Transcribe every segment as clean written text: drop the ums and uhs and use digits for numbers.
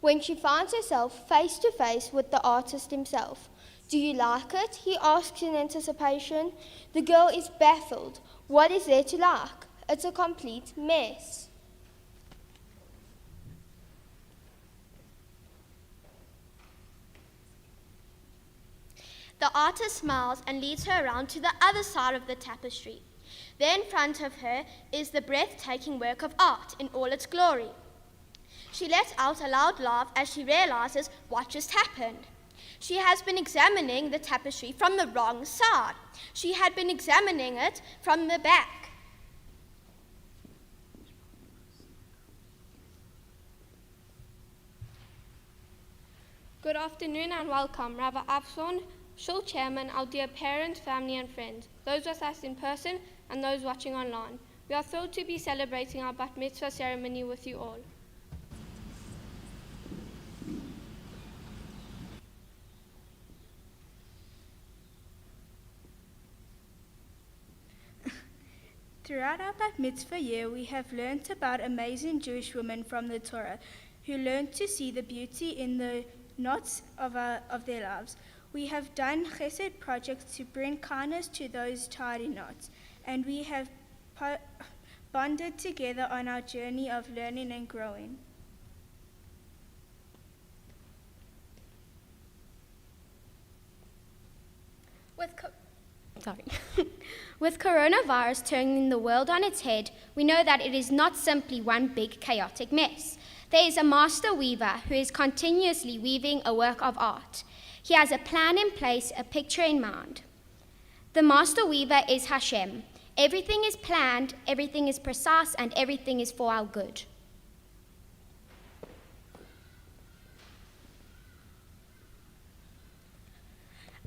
when she finds herself face to face with the artist himself. "Do you like it?" he asks in anticipation. The girl is baffled. What is there to like? It's a complete mess. The artist smiles and leads her around to the other side of the tapestry. There in front of her is the breathtaking work of art in all its glory. She lets out a loud laugh as she realizes what just happened. She has been examining the tapestry from the wrong side. She had been examining it from the back. Good afternoon and welcome, Rabbi Afson, Shul Chairman, our dear parents, family and friends, those with us in person and those watching online. We are thrilled to be celebrating our Bat Mitzvah ceremony with you all. Throughout our Bat Mitzvah year, we have learnt about amazing Jewish women from the Torah who learned to see the beauty in the knots of their lives. We have done chesed projects to bring kindness to those tied in knots, and we have bonded together on our journey of learning and growing. With coronavirus turning the world on its head, we know that it is not simply one big chaotic mess. There is a master weaver who is continuously weaving a work of art. He has a plan in place, a picture in mind. The master weaver is Hashem. Everything is planned, everything is precise, and everything is for our good.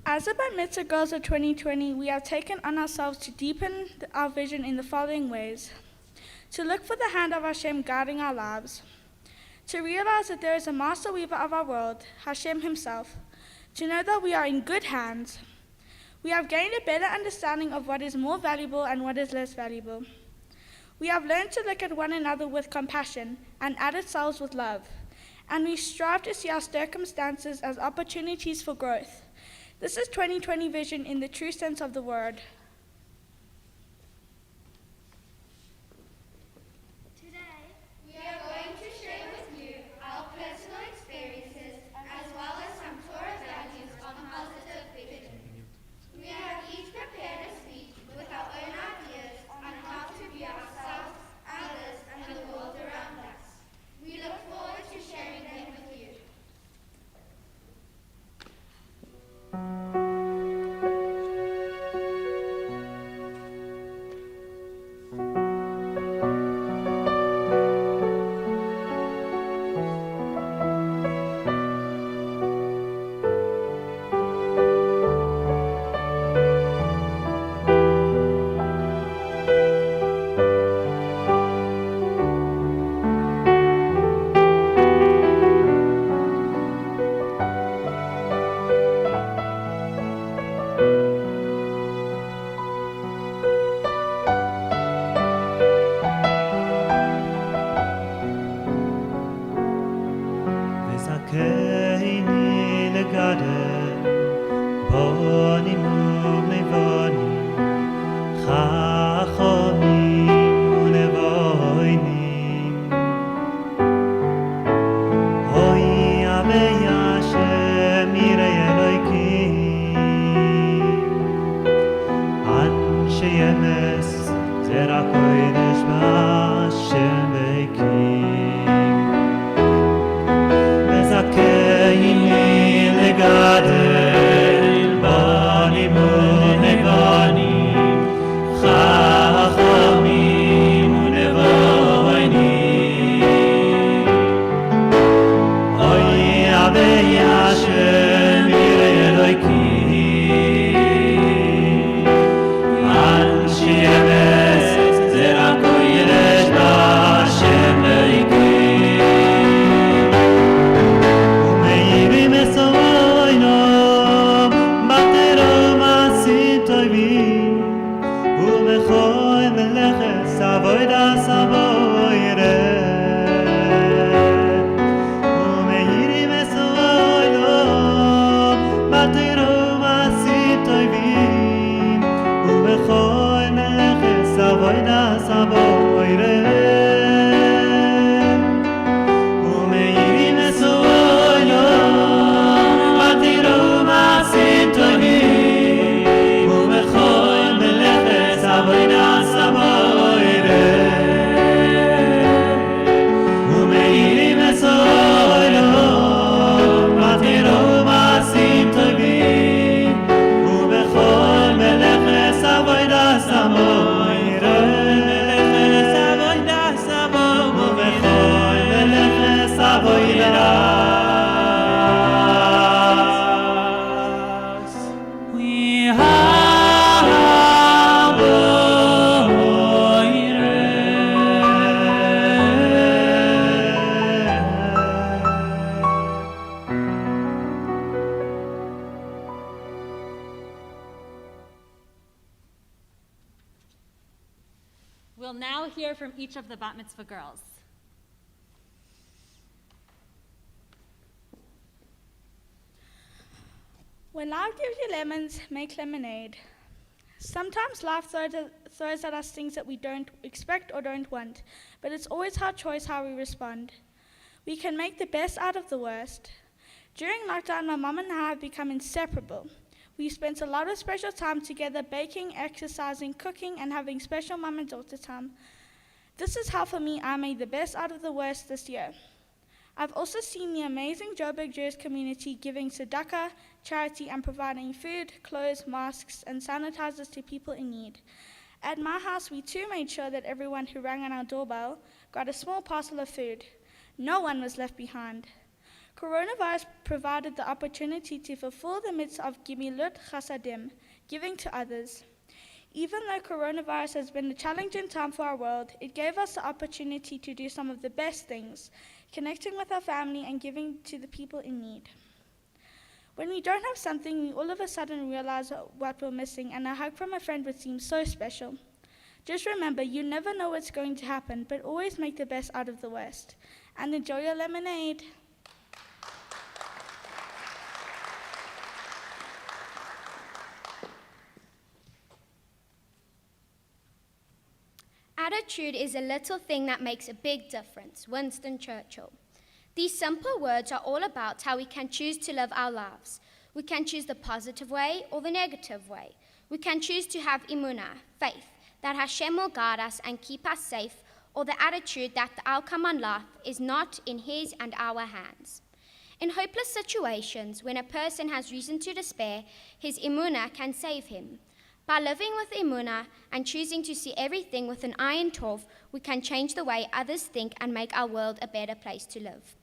As the Bat Mitzvah Girls of 2020, we have taken on ourselves to deepen our vision in the following ways. To look for the hand of Hashem guiding our lives. To realize that there is a master weaver of our world, Hashem himself. To know that we are in good hands. We have gained a better understanding of what is more valuable and what is less valuable. We have learned to look at one another with compassion and at ourselves with love. And we strive to see our circumstances as opportunities for growth. This is 2020 vision in the true sense of the word. avoida saboire umeirime soyo matiro masintohi umechol meleches avoida saboire umeirime soyo matiro masintohi umechol meleches avoida saboire We'll now hear from each of the bat mitzvah girls. When life gives you lemons, make lemonade. Sometimes life throws at us things that we don't expect or don't want, but it's always our choice how we respond. We can make the best out of the worst. During lockdown, my mum and I have become inseparable. We spent a lot of special time together baking, exercising, cooking, and having special mum and daughter time. This is how, for me, I made the best out of the worst this year. I've also seen the amazing Joburg Jewish community giving tzedakah, charity, and providing food, clothes, masks, and sanitizers to people in need. At my house, we too made sure that everyone who rang on our doorbell got a small parcel of food. No one was left behind. Coronavirus provided the opportunity to fulfill the mitzvah of Gimilut Chasadim, giving to others. Even though coronavirus has been a challenging time for our world, it gave us the opportunity to do some of the best things, connecting with our family and giving to the people in need. When we don't have something, we all of a sudden realize what we're missing, and a hug from a friend would seem so special. Just remember, you never know what's going to happen, but always make the best out of the worst. And enjoy your lemonade. Attitude is a little thing that makes a big difference. Winston Churchill. These simple words are all about how we can choose to live our lives. We can choose the positive way or the negative way. We can choose to have emunah, faith, that Hashem will guide us and keep us safe, or the attitude that the outcome on life is not in his and our hands. In hopeless situations, when a person has reason to despair, his emunah can save him. By living with emunah and choosing to see everything with an iron tov, we can change the way others think and make our world a better place to live.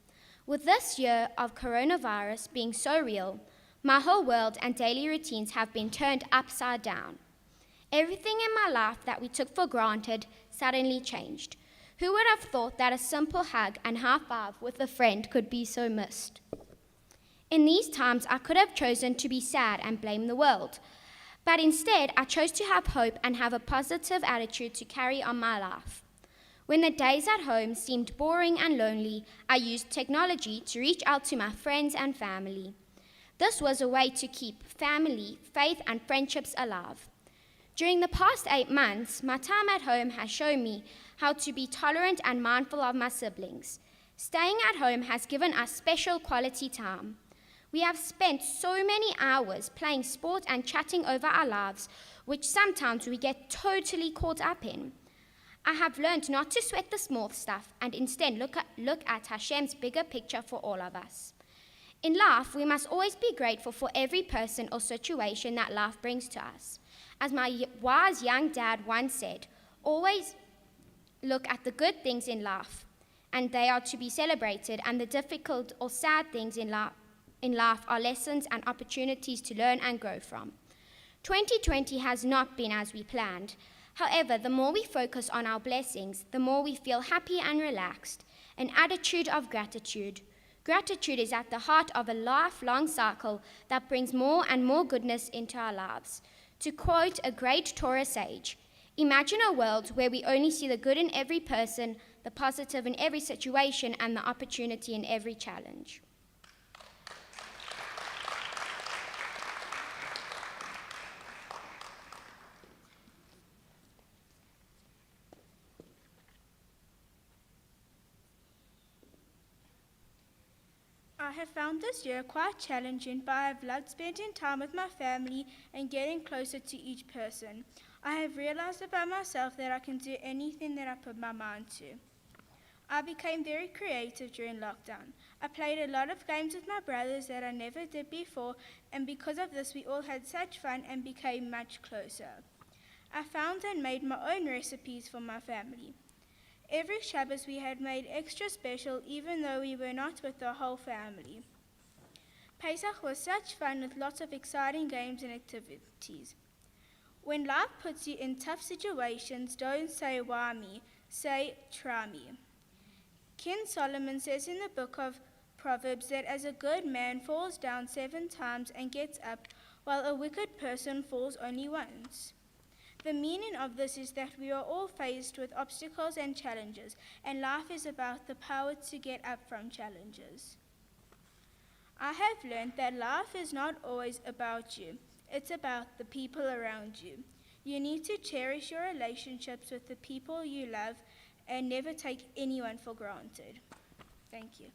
With this year of coronavirus being so real, my whole world and daily routines have been turned upside down. Everything in my life that we took for granted suddenly changed. Who would have thought that a simple hug and high five with a friend could be so missed? In these times, I could have chosen to be sad and blame the world. But instead, I chose to have hope and have a positive attitude to carry on my life. When the days at home seemed boring and lonely, I used technology to reach out to my friends and family. This was a way to keep family, faith, and friendships alive. During the past 8 months, my time at home has shown me how to be tolerant and mindful of my siblings. Staying at home has given us special quality time. We have spent so many hours playing sport and chatting over our lives, which sometimes we get totally caught up in. I have learned not to sweat the small stuff and instead look at Hashem's bigger picture for all of us. In life, we must always be grateful for every person or situation that life brings to us. As my wise young dad once said, always look at the good things in life, and they are to be celebrated, and the difficult or sad things in life are lessons and opportunities to learn and grow from. 2020 has not been as we planned. However, the more we focus on our blessings, the more we feel happy and relaxed. An attitude of gratitude. Gratitude is at the heart of a lifelong cycle that brings more and more goodness into our lives. To quote a great Torah sage, imagine a world where we only see the good in every person, the positive in every situation, and the opportunity in every challenge. have found this year quite challenging, but I have loved spending time with my family and getting closer to each person. I have realized about myself that I can do anything that I put my mind to. I became very creative during lockdown. I played a lot of games with my brothers that I never did before, and because of this we all had such fun and became much closer. I found and made my own recipes for my family. Every Shabbos we had made extra special even though we were not with the whole family. Pesach was such fun with lots of exciting games and activities. When life puts you in tough situations, don't say why me, say try me. King Solomon says in the book of Proverbs that as a good man falls down 7 times and gets up, while a wicked person falls only once. The meaning of this is that we are all faced with obstacles and challenges, and life is about the power to get up from challenges. I have learned that life is not always about you, it's about the people around you. You need to cherish your relationships with the people you love and never take anyone for granted. Thank you.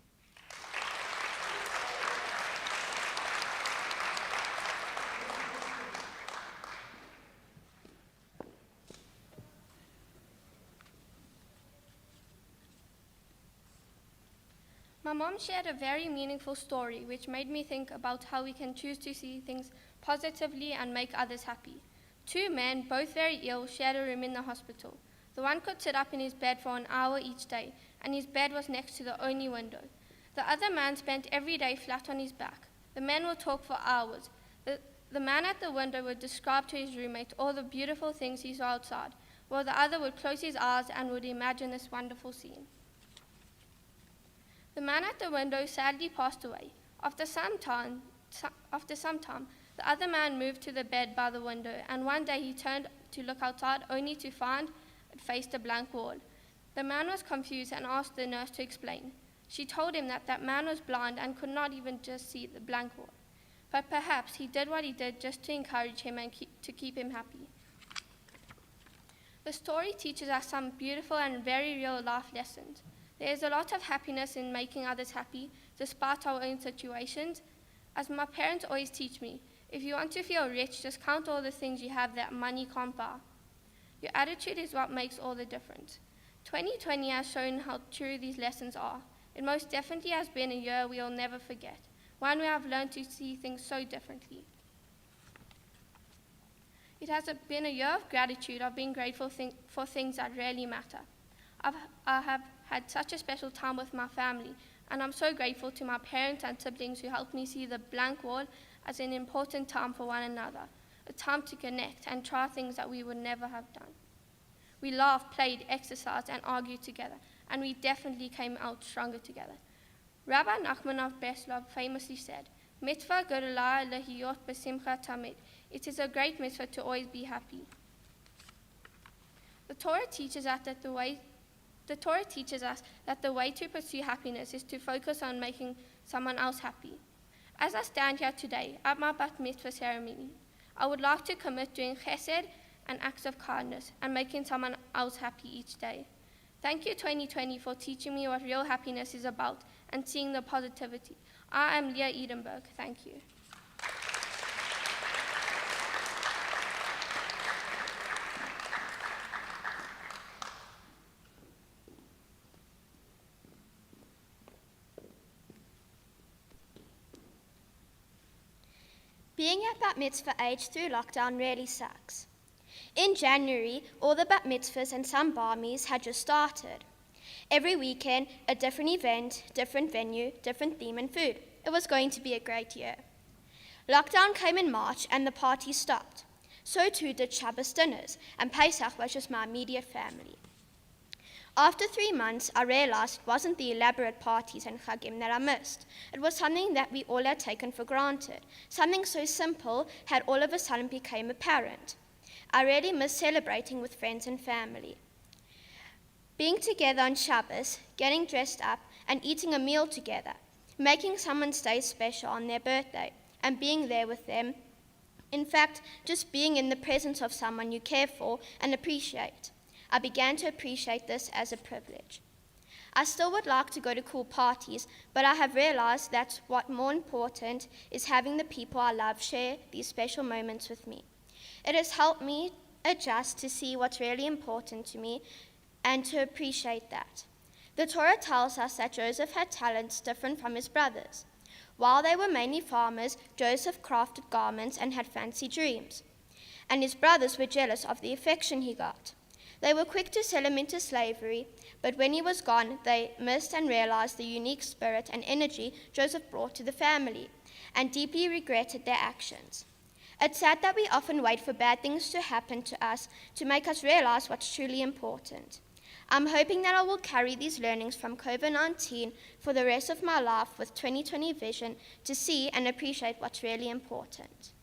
My mom shared a very meaningful story which made me think about how we can choose to see things positively and make others happy. 2 men, both very ill, shared a room in the hospital. The one could sit up in his bed for an hour each day, and his bed was next to the only window. The other man spent every day flat on his back. The men would talk for hours. The man at the window would describe to his roommate all the beautiful things he saw outside, while the other would close his eyes and would imagine this wonderful scene. The man at the window sadly passed away. After some time, the other man moved to the bed by the window, and one day he turned to look outside only to find it faced a blank wall. The man was confused and asked the nurse to explain. She told him that that man was blind and could not even just see the blank wall. But perhaps he did what he did just to encourage him and to keep him happy. The story teaches us some beautiful and very real life lessons. There is a lot of happiness in making others happy, despite our own situations. As my parents always teach me, if you want to feel rich, just count all the things you have that money can't buy. Your attitude is what makes all the difference. 2020 has shown how true these lessons are. It most definitely has been a year we will never forget, one where I've learned to see things so differently. It has been a year of gratitude, of being grateful for things that really matter. I have had such a special time with my family, and I'm so grateful to my parents and siblings who helped me see the blank wall as an important time for one another, a time to connect and try things that we would never have done. We laughed, played, exercised, and argued together, and we definitely came out stronger together. Rabbi Nachman of Breslov famously said, "Mitzvah gedolah lehiyot besimcha tamid." It is a great mitzvah to always be happy. The Torah teaches us that the way to pursue happiness is to focus on making someone else happy. As I stand here today at my bat mitzvah ceremony, I would like to commit doing chesed and acts of kindness and making someone else happy each day. Thank you 2020 for teaching me what real happiness is about and seeing the positivity. I am Leah Edenberg. Thank you. Being at bat mitzvah age through lockdown really sucks. In January, all the bat mitzvahs and some bar mitzvahs had just started. Every weekend, a different event, different venue, different theme and food. It was going to be a great year. Lockdown came in March and the parties stopped. So too did Shabbos dinners, and Pesach was just my immediate family. After 3 months, I realized it wasn't the elaborate parties and chagim that I missed. It was something that we all had taken for granted. Something so simple had all of a sudden become apparent. I really miss celebrating with friends and family. Being together on Shabbos, getting dressed up, and eating a meal together, making someone's day special on their birthday, and being there with them. In fact, just being in the presence of someone you care for and appreciate. I began to appreciate this as a privilege. I still would like to go to cool parties, but I have realized that what more important is having the people I love share these special moments with me. It has helped me adjust to see what's really important to me and to appreciate that. The Torah tells us that Joseph had talents different from his brothers. While they were mainly farmers, Joseph crafted garments and had fancy dreams, and his brothers were jealous of the affection he got. They were quick to sell him into slavery, but when he was gone, they missed and realized the unique spirit and energy Joseph brought to the family, and deeply regretted their actions. It's sad that we often wait for bad things to happen to us to make us realize what's truly important. I'm hoping that I will carry these learnings from COVID-19 for the rest of my life with 2020 vision to see and appreciate what's really important.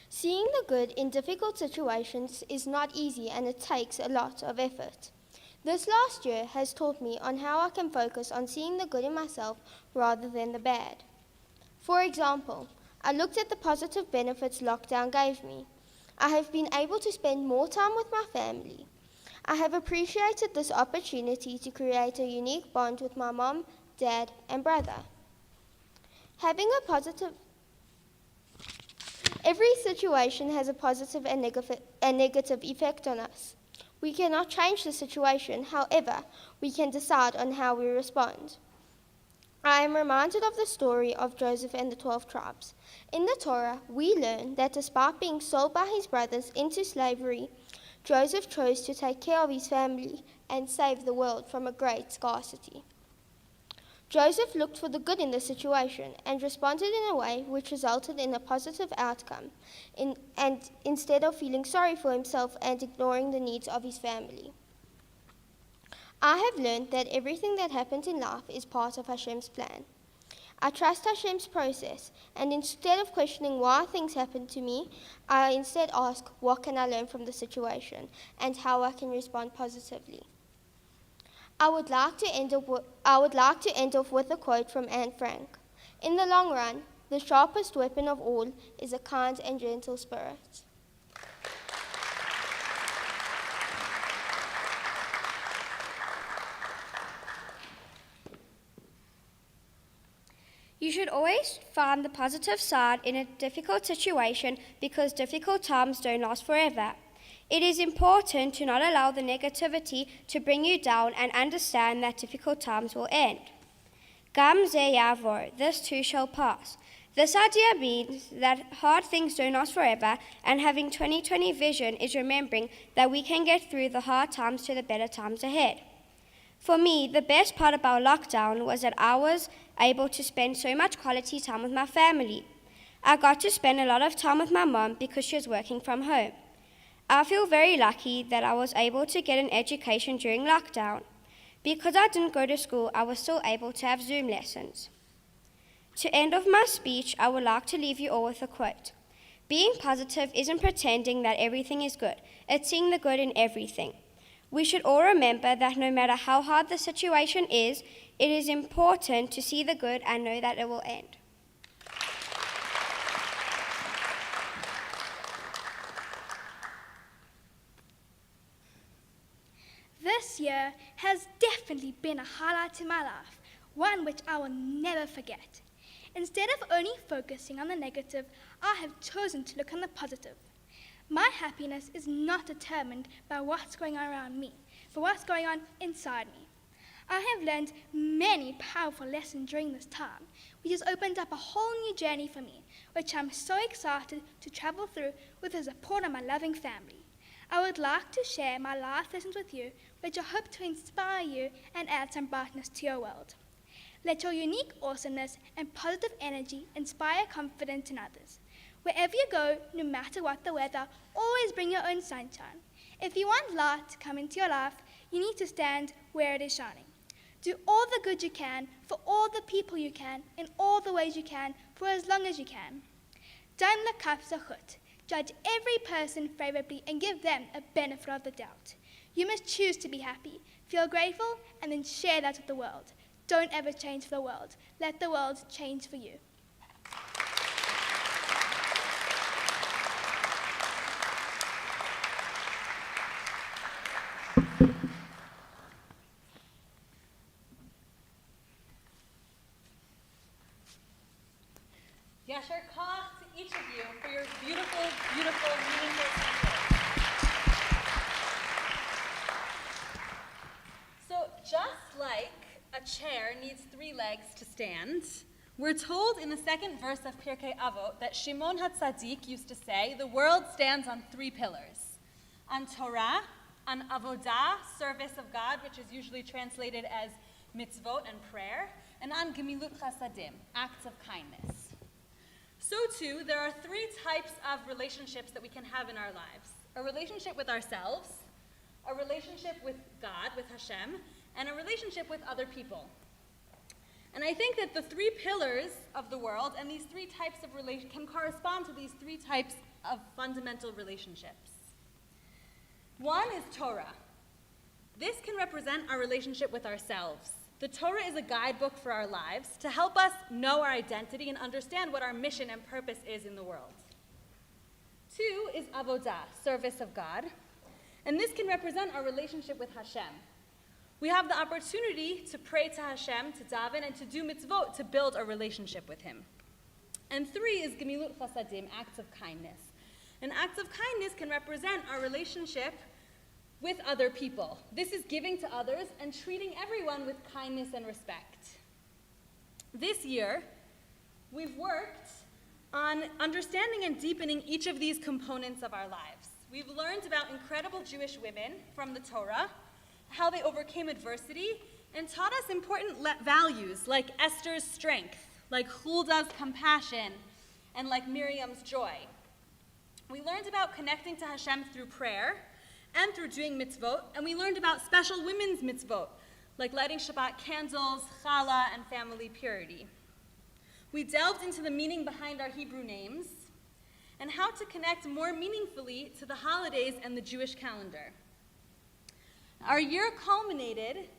Seeing the good in difficult situations is not easy, and it takes a lot of effort. This last year has taught me on how I can focus on seeing the good in myself rather than the bad. For example, I looked at the positive benefits lockdown gave me. I have been able to spend more time with my family. I have appreciated this opportunity to create a unique bond with my mom, dad, and brother. Every situation has a positive and negative effect on us. We cannot change the situation, however, we can decide on how we respond. I am reminded of the story of Joseph and the 12 tribes. In the Torah, we learn that despite being sold by his brothers into slavery, Joseph chose to take care of his family and save the world from a great scarcity. Joseph looked for the good in the situation and responded in a way which resulted in a positive outcome, and instead of feeling sorry for himself and ignoring the needs of his family. I have learned that everything that happens in life is part of Hashem's plan. I trust Hashem's process, and instead of questioning why things happen to me, I instead ask, what can I learn from the situation and how I can respond positively. I would like to end off with a quote from Anne Frank. In the long run, the sharpest weapon of all is a kind and gentle spirit. You should always find the positive side in a difficult situation because difficult times don't last forever. It is important to not allow the negativity to bring you down and understand that difficult times will end. Gam ze yavor, this too shall pass. This idea means that hard things don't last forever, and having 2020 vision is remembering that we can get through the hard times to the better times ahead. For me, the best part about lockdown was that I was able to spend so much quality time with my family. I got to spend a lot of time with my mom because she was working from home. I feel very lucky that I was able to get an education during lockdown. Because I didn't go to school, I was still able to have Zoom lessons. To end off my speech, I would like to leave you all with a quote. Being positive isn't pretending that everything is good, it's seeing the good in everything. We should all remember that no matter how hard the situation is, it is important to see the good and know that it will end. This year has definitely been a highlight in my life, one which I will never forget. Instead of only focusing on the negative, I have chosen to look on the positive. My happiness is not determined by what's going on around me, but what's going on inside me. I have learned many powerful lessons during this time, which has opened up a whole new journey for me, which I'm so excited to travel through with the support of my loving family. I would like to share my life lessons with you, which I hope to inspire you and add some brightness to your world. Let your unique awesomeness and positive energy inspire confidence in others. Wherever you go, no matter what the weather, always bring your own sunshine. If you want light to come into your life, you need to stand where it is shining. Do all the good you can for all the people you can in all the ways you can for as long as you can. Don't look up zachut. Judge every person favorably and give them a benefit of the doubt. You must choose to be happy, feel grateful, and then share that with the world. Don't ever change for the world. Let the world change for you. Yasher koach to each of you for your beautiful, beautiful, meaningful speeches. So just like a chair needs 3 legs to stand, we're told in the second verse of Pirkei Avot that Shimon HaTzadik used to say, the world stands on 3 pillars. On Torah, on Avodah, service of God, which is usually translated as mitzvot and prayer, and on Gemilut Chasadim, acts of kindness. So too, there are 3 types of relationships that we can have in our lives. A relationship with ourselves, a relationship with God, with Hashem, and a relationship with other people. And I think that the 3 pillars of the world and these 3 types of relation can correspond to these 3 types of fundamental relationships. One is Torah. This can represent our relationship with ourselves. The Torah is a guidebook for our lives to help us know our identity and understand what our mission and purpose is in the world. 2 is Avodah, service of God. And this can represent our relationship with Hashem. We have the opportunity to pray to Hashem, to daven, and to do mitzvot to build a relationship with Him. And 3 is Gemilut Chasadim, acts of kindness. And acts of kindness can represent our relationship with other people. This is giving to others and treating everyone with kindness and respect. This year, we've worked on understanding and deepening each of these components of our lives. We've learned about incredible Jewish women from the Torah, how they overcame adversity, and taught us important values like Esther's strength, like Hulda's compassion, and like Miriam's joy. We learned about connecting to Hashem through prayer and through doing mitzvot, and we learned about special women's mitzvot, like lighting Shabbat candles, challah, and family purity. We delved into the meaning behind our Hebrew names and how to connect more meaningfully to the holidays and the Jewish calendar. Our year culminated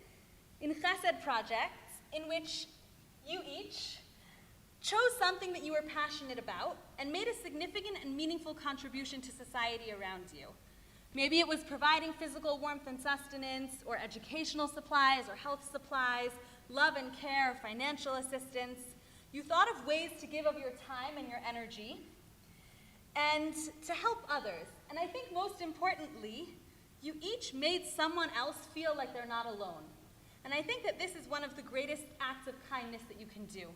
in chesed projects in which you each chose something that you were passionate about and made a significant and meaningful contribution to society around you. Maybe it was providing physical warmth and sustenance, or educational supplies, or health supplies, love and care, financial assistance. You thought of ways to give of your time and your energy, and to help others. And I think most importantly, you each made someone else feel like they're not alone. And I think that this is one of the greatest acts of kindness that you can do.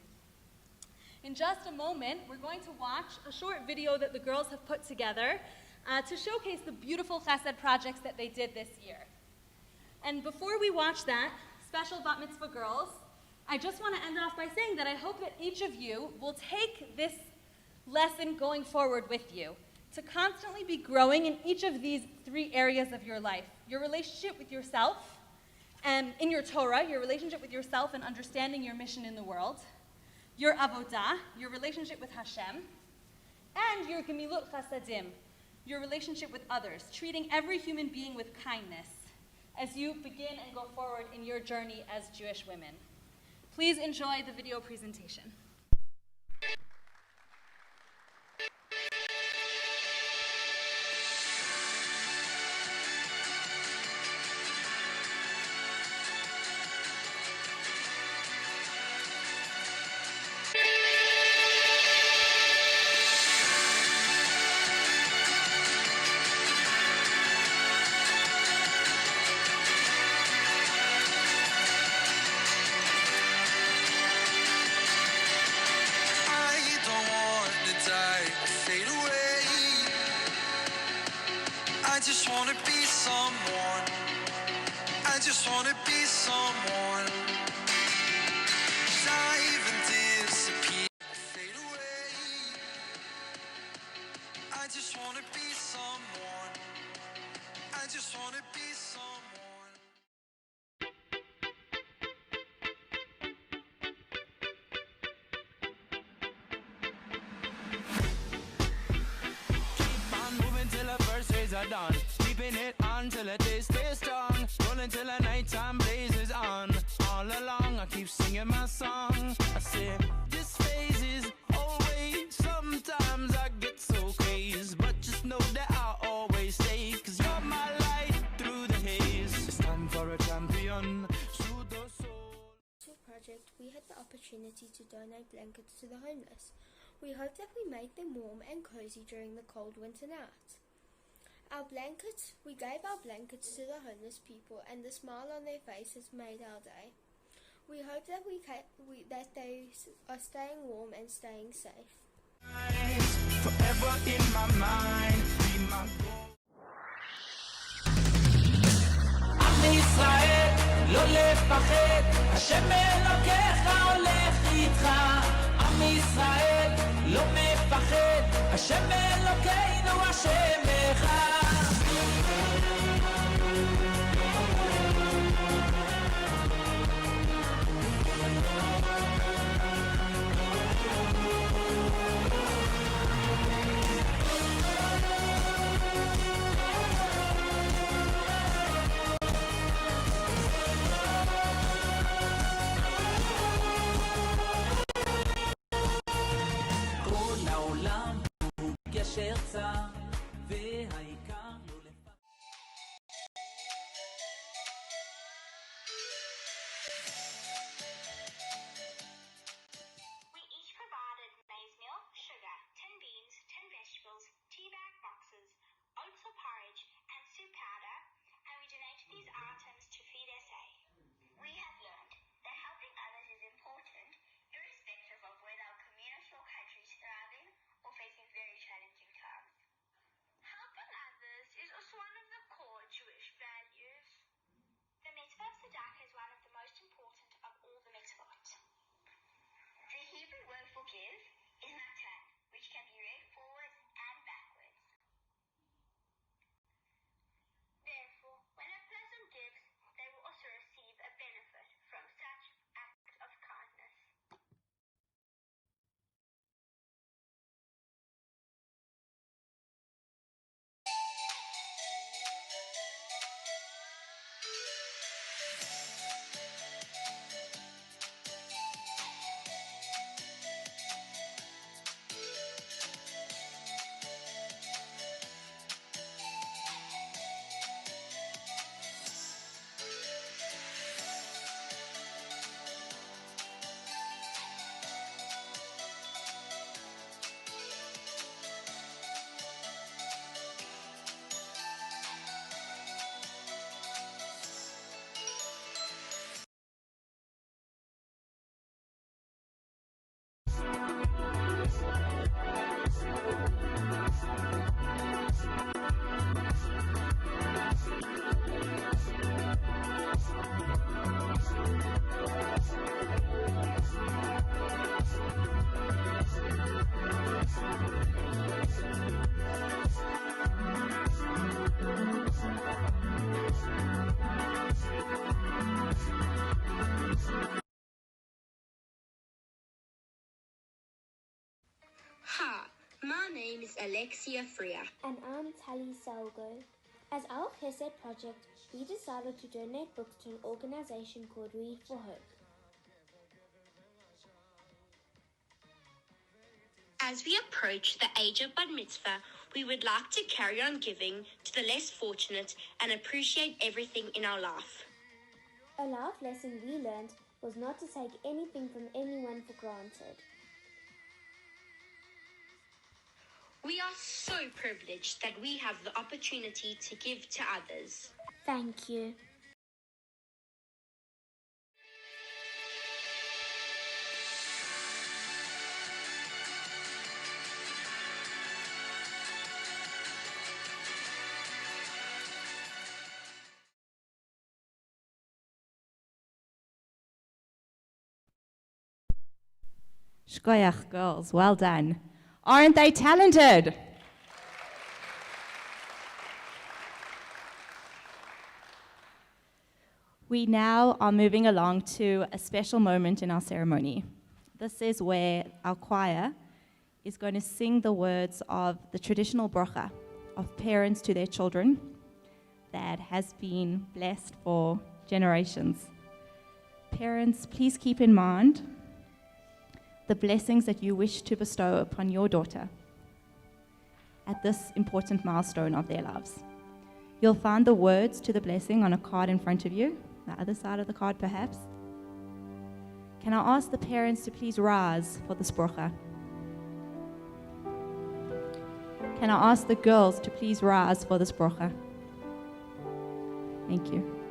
In just a moment, we're going to watch a short video that the girls have put together to showcase the beautiful chesed projects that they did this year. And before we watch that, special Bat Mitzvah girls, I just want to end off by saying that I hope that each of you will take this lesson going forward with you to constantly be growing in each of these 3 areas of your life. Your relationship with yourself, and in your Torah, your relationship with yourself and understanding your mission in the world, your avodah, your relationship with Hashem, and your gemilut chasadim, your relationship with others, treating every human being with kindness as you begin and go forward in your journey as Jewish women. Please enjoy the video presentation. Are done. Keeping it on till the day stays strong. Rolling till the nighttime blazes on. All along I keep singing my song. I say this phase is always. Sometimes I get so crazy, but just know that I'll always stay. 'Cause you're my light through the haze. It's opportunity to donate blankets to the homeless. We hope that we make them warm and cozy during the cold winter nights. We gave our blankets to the homeless people, and the smile on their faces made our day. We hope that that they are staying warm and staying safe. Forever in my mind, be my goal. עם ישראל, לא לפחד, השם אלוקיך הולך איתך. עם ישראל, לא מפחד, השם אלוקינו השם אחד. Give is matan, which can be read forwards and backwards. Therefore, when a person gives, they will also receive a benefit from such act of kindness. Hi, my name is Alexia Freer. And I'm Tali Salgo. As our Chesed project, we decided to donate books to an organization called Read for Hope. As we approach the age of Bar Mitzvah, we would like to carry on giving to the less fortunate and appreciate everything in our life. A life lesson we learned was not to take anything from anyone for granted. We are so privileged that we have the opportunity to give to others. Thank you. Shkoyach, girls, well done. Aren't they talented? We now are moving along to a special moment in our ceremony. This is where our choir is going to sing the words of the traditional bracha of parents to their children that has been blessed for generations. Parents, please keep in mind the blessings that you wish to bestow upon your daughter at this important milestone of their lives. You'll find the words to the blessing on a card in front of you, the other side of the card perhaps. Can I ask the parents to please rise for this bracha? Can I ask the girls to please rise for this bracha? Thank you.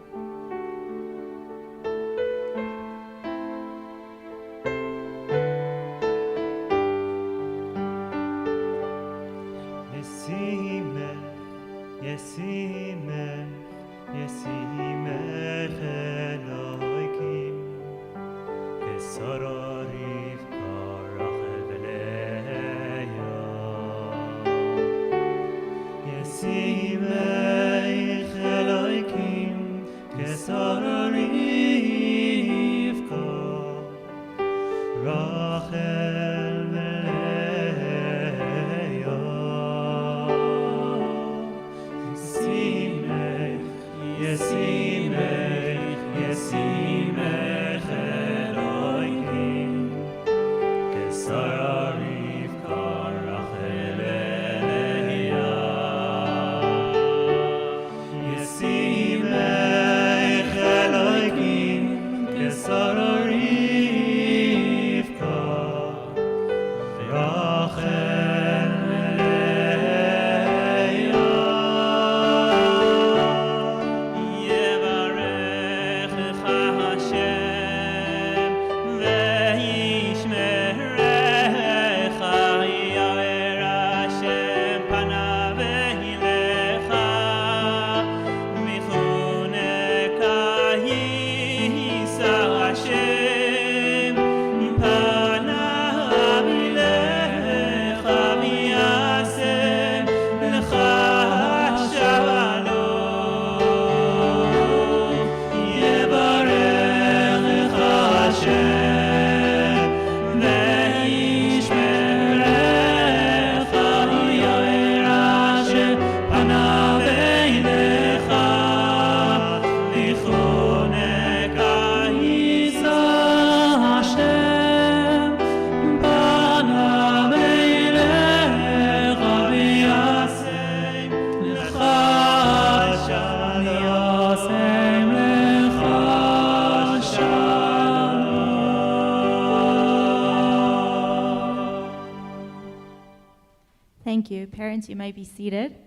Thank you. Parents, you may be seated.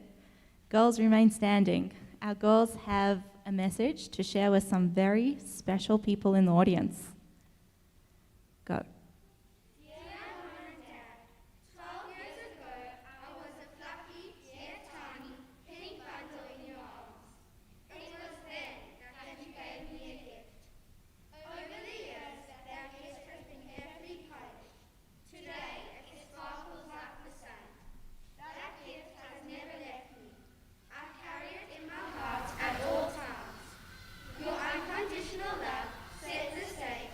Girls, remain standing. Our girls have a message to share with some very special people in the audience. Go. Your unconditional love sets the stage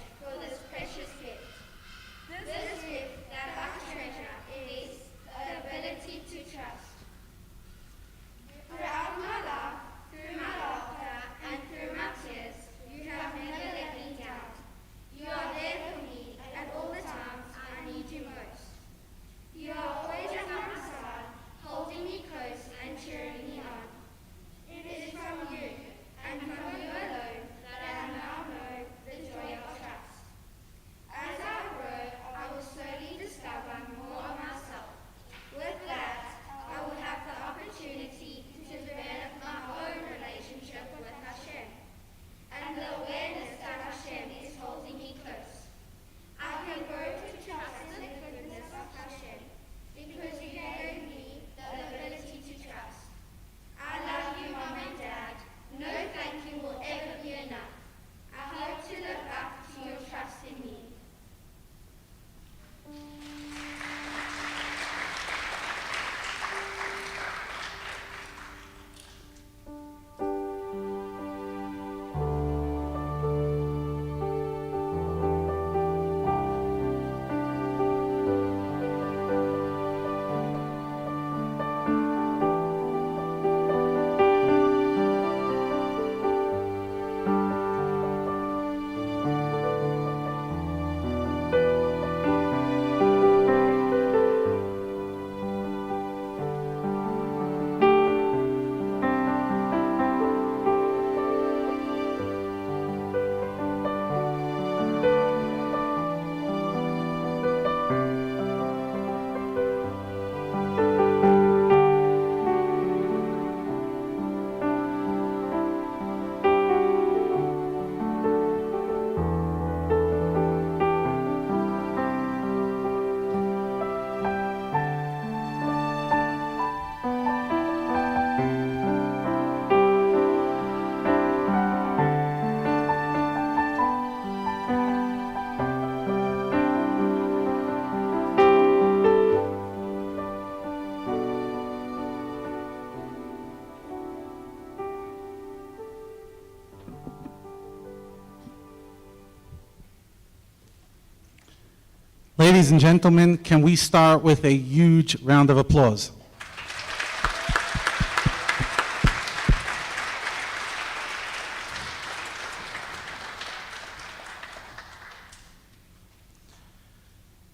ladies and gentlemen, can we start with a huge round of applause?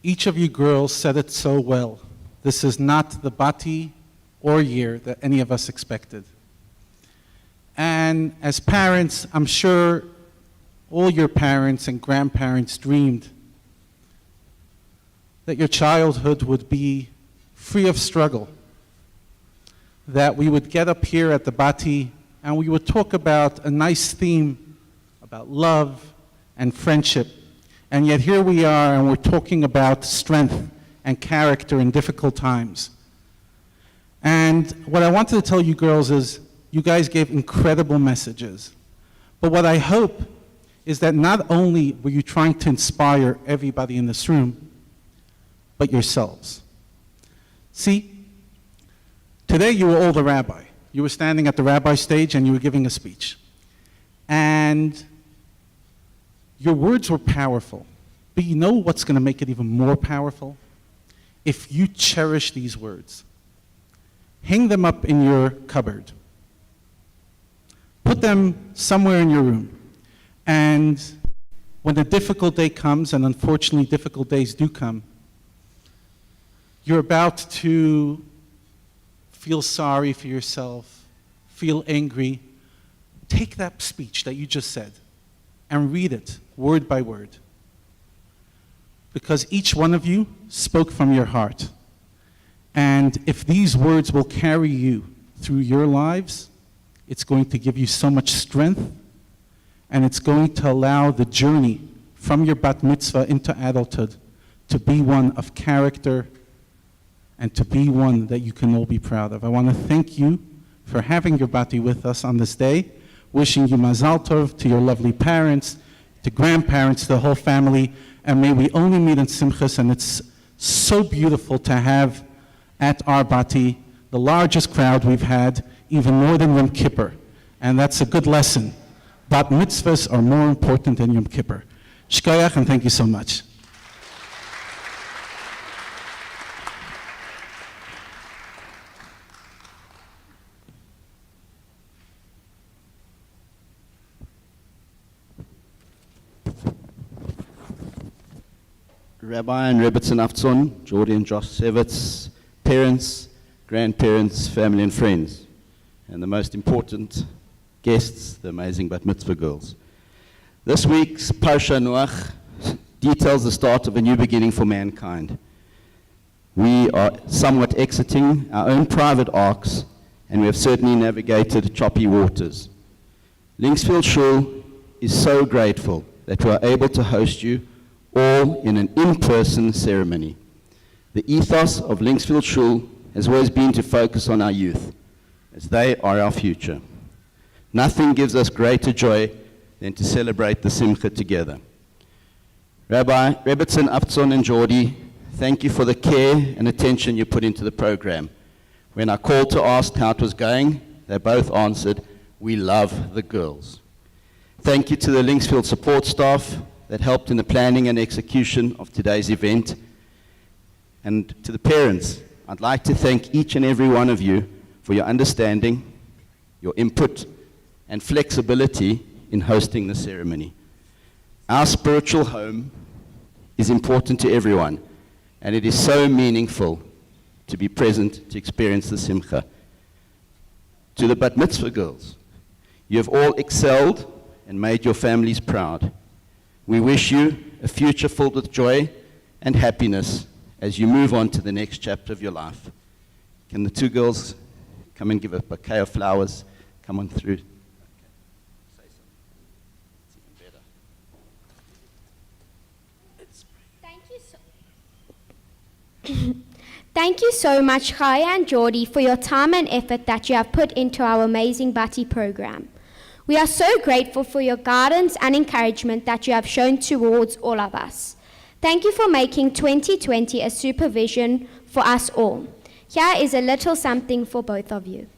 Each of you girls said it so well. This is not the bati or year that any of us expected. And as parents, I'm sure all your parents and grandparents dreamed that your childhood would be free of struggle, that we would get up here at the bati and we would talk about a nice theme about love and friendship. And yet here we are and we're talking about strength and character in difficult times. And what I wanted to tell you girls is you guys gave incredible messages. But what I hope is that not only were you trying to inspire everybody in this room, but yourselves. See, today you were all the rabbi. You were standing at the rabbi stage and you were giving a speech. And your words were powerful, but you know what's going to make it even more powerful? If you cherish these words. Hang them up in your cupboard. Put them somewhere in your room. And when a difficult day comes, and unfortunately difficult days do come, you're about to feel sorry for yourself, feel angry, take that speech that you just said and read it word by word. Because each one of you spoke from your heart. And if these words will carry you through your lives, it's going to give you so much strength, and it's going to allow the journey from your bat mitzvah into adulthood to be one of character and to be one that you can all be proud of. I want to thank you for having your bati with us on this day, wishing you mazal tov to your lovely parents, to grandparents, to the whole family, and may we only meet in simchas, and it's so beautiful to have at our bati the largest crowd we've had, even more than Yom Kippur, and that's a good lesson. Bat mitzvahs are more important than Yom Kippur. Shkoyach, and thank you so much. Rabbi and Rebbetzin Avtzon, Jordi and Josh Sevitz, parents, grandparents, family and friends, and the most important guests, the amazing Bat Mitzvah girls. This week's Parsha Noach details the start of a new beginning for mankind. We are somewhat exiting our own private arks, and we have certainly navigated choppy waters. Linksfield Shul is so grateful that we are able to host you all in an in-person ceremony. The ethos of Linksfield Shul has always been to focus on our youth, as they are our future. Nothing gives us greater joy than to celebrate the Simcha together. Rabbi Rebbetzin, Avtzon, and Jordi, thank you for the care and attention you put into the program. When I called to ask how it was going, they both answered, "We love the girls." Thank you to the Linksfield support staff that helped in the planning and execution of today's event. And to the parents, I'd like to thank each and every one of you for your understanding, your input, and flexibility in hosting the ceremony. Our spiritual home is important to everyone, and it is so meaningful to be present to experience the Simcha. To the Bat Mitzvah girls, you have all excelled and made your families proud. We wish you a future filled with joy and happiness as you move on to the next chapter of your life. Can the two girls come and give a bouquet of flowers? Come on through. Thank you so much, Chaya and Jordi, for your time and effort that you have put into our amazing Bati program. We are so grateful for your guidance and encouragement that you have shown towards all of us. Thank you for making 2020 a supervision for us all. Here is a little something for both of you.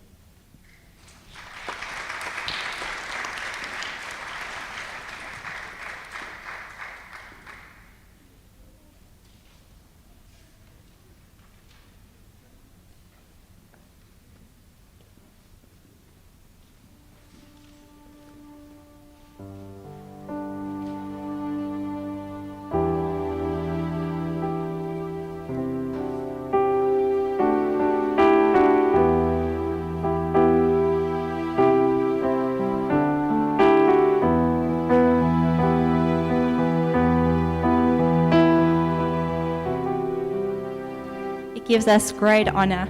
it gives us great honor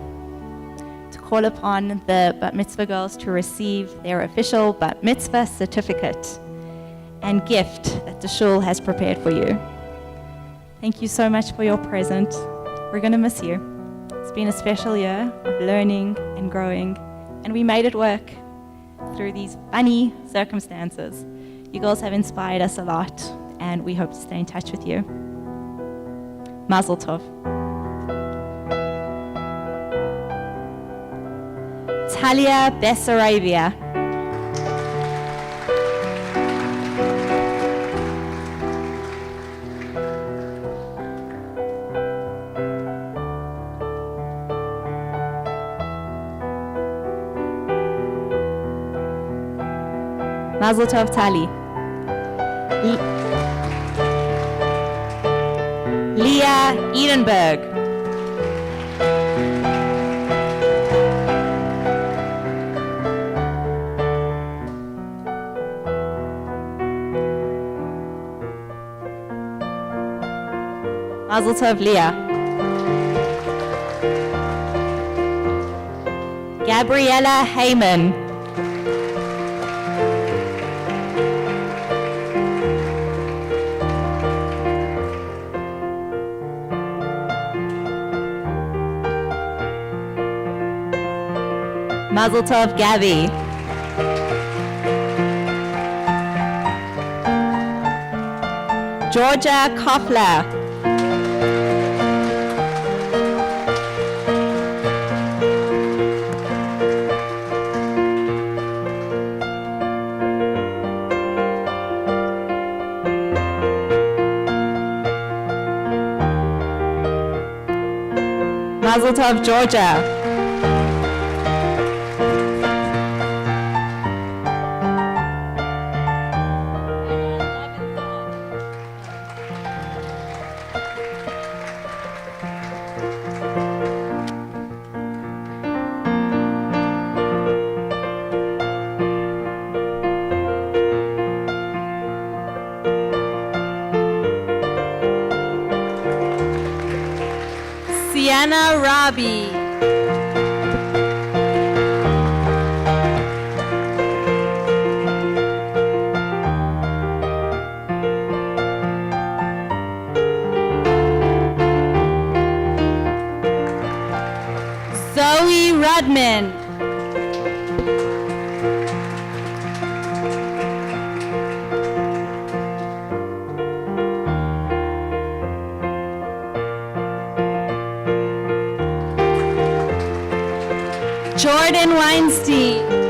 to call upon the Bat Mitzvah girls to receive their official Bat Mitzvah certificate and gift that the shul has prepared for you. Thank you so much for your present. We're going to miss you. It's been a special year of learning and growing, and we made it work through these funny circumstances. You girls have inspired us a lot, and we hope to stay in touch with you. Mazel Tov. Talia Bessarabia. Mazel Tov, Tali. Leah Edenberg. Mazel Tov, Leah. Gabriella Heyman. Mazel Tov, Gabby. Georgia Koffler. Mazel Tov, Georgia. Sienna Rabi. Zoe Rudman. Jordan Weinstein.